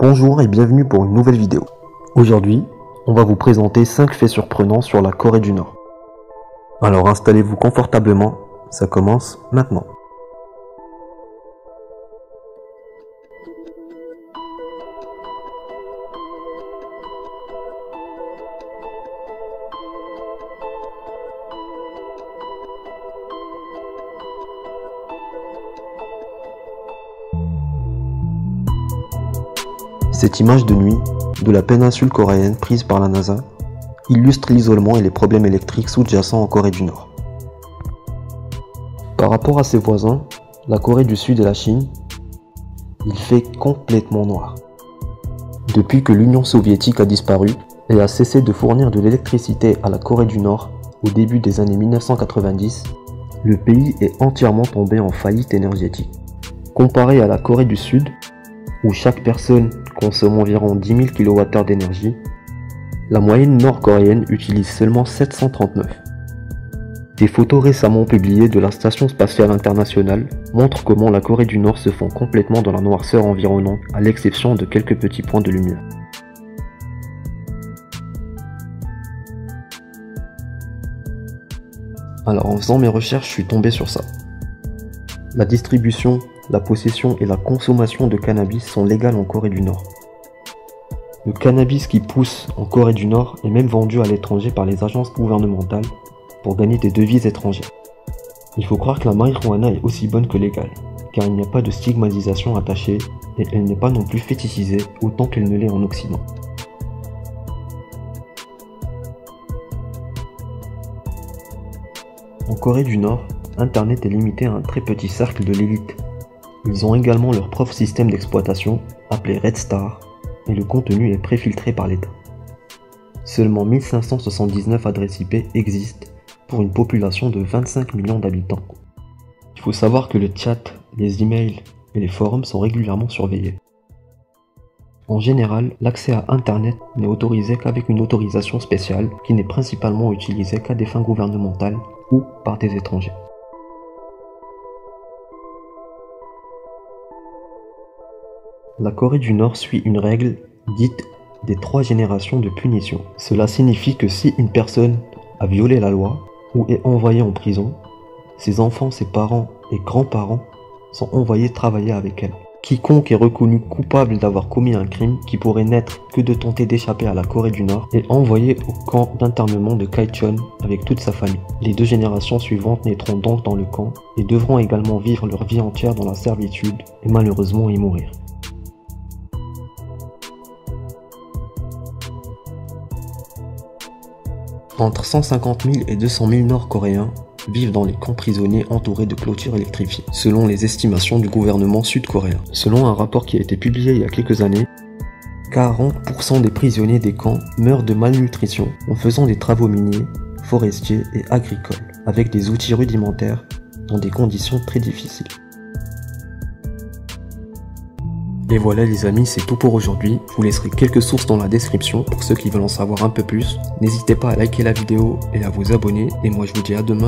Bonjour et bienvenue pour une nouvelle vidéo. Aujourd'hui, on va vous présenter 5 faits surprenants sur la Corée du Nord. Alors installez-vous confortablement, ça commence maintenant. Cette image de nuit de la péninsule coréenne prise par la NASA illustre l'isolement et les problèmes électriques sous-jacents en Corée du Nord. Par rapport à ses voisins, la Corée du Sud et la Chine, il fait complètement noir. Depuis que l'Union soviétique a disparu et a cessé de fournir de l'électricité à la Corée du Nord au début des années 1990, le pays est entièrement tombé en faillite énergétique. Comparé à la Corée du Sud, où chaque personne consomme environ 10 000 kWh d'énergie, la moyenne nord-coréenne utilise seulement 739. Des photos récemment publiées de la Station spatiale internationale montrent comment la Corée du Nord se fond complètement dans la noirceur environnante, à l'exception de quelques petits points de lumière. Alors en faisant mes recherches, je suis tombé sur ça. La distribution, la possession et la consommation de cannabis sont légales en Corée du Nord. Le cannabis qui pousse en Corée du Nord est même vendu à l'étranger par les agences gouvernementales pour gagner des devises étrangères. Il faut croire que la marijuana est aussi bonne que légale, car il n'y a pas de stigmatisation attachée et elle n'est pas non plus fétichisée autant qu'elle ne l'est en Occident. En Corée du Nord, Internet est limité à un très petit cercle de l'élite. Ils ont également leur propre système d'exploitation, appelé Red Star, et le contenu est préfiltré par l'État. Seulement 1579 adresses IP existent pour une population de 25 millions d'habitants. Il faut savoir que le chat, les emails et les forums sont régulièrement surveillés. En général, l'accès à Internet n'est autorisé qu'avec une autorisation spéciale qui n'est principalement utilisée qu'à des fins gouvernementales ou par des étrangers. La Corée du Nord suit une règle dite des 3 générations de punition. Cela signifie que si une personne a violé la loi ou est envoyée en prison, ses enfants, ses parents et grands-parents sont envoyés travailler avec elle. Quiconque est reconnu coupable d'avoir commis un crime qui pourrait n'être que de tenter d'échapper à la Corée du Nord est envoyé au camp d'internement de Kaichon avec toute sa famille. Les 2 générations suivantes naîtront donc dans le camp et devront également vivre leur vie entière dans la servitude et malheureusement y mourir. Entre 150 000 et 200 000 Nord-Coréens vivent dans les camps prisonniers entourés de clôtures électrifiées, selon les estimations du gouvernement sud-coréen. Selon un rapport qui a été publié il y a quelques années, 40% des prisonniers des camps meurent de malnutrition en faisant des travaux miniers, forestiers et agricoles, avec des outils rudimentaires dans des conditions très difficiles. Et voilà les amis, c'est tout pour aujourd'hui. Je vous laisserai quelques sources dans la description pour ceux qui veulent en savoir un peu plus. N'hésitez pas à liker la vidéo et à vous abonner. Et moi je vous dis à demain.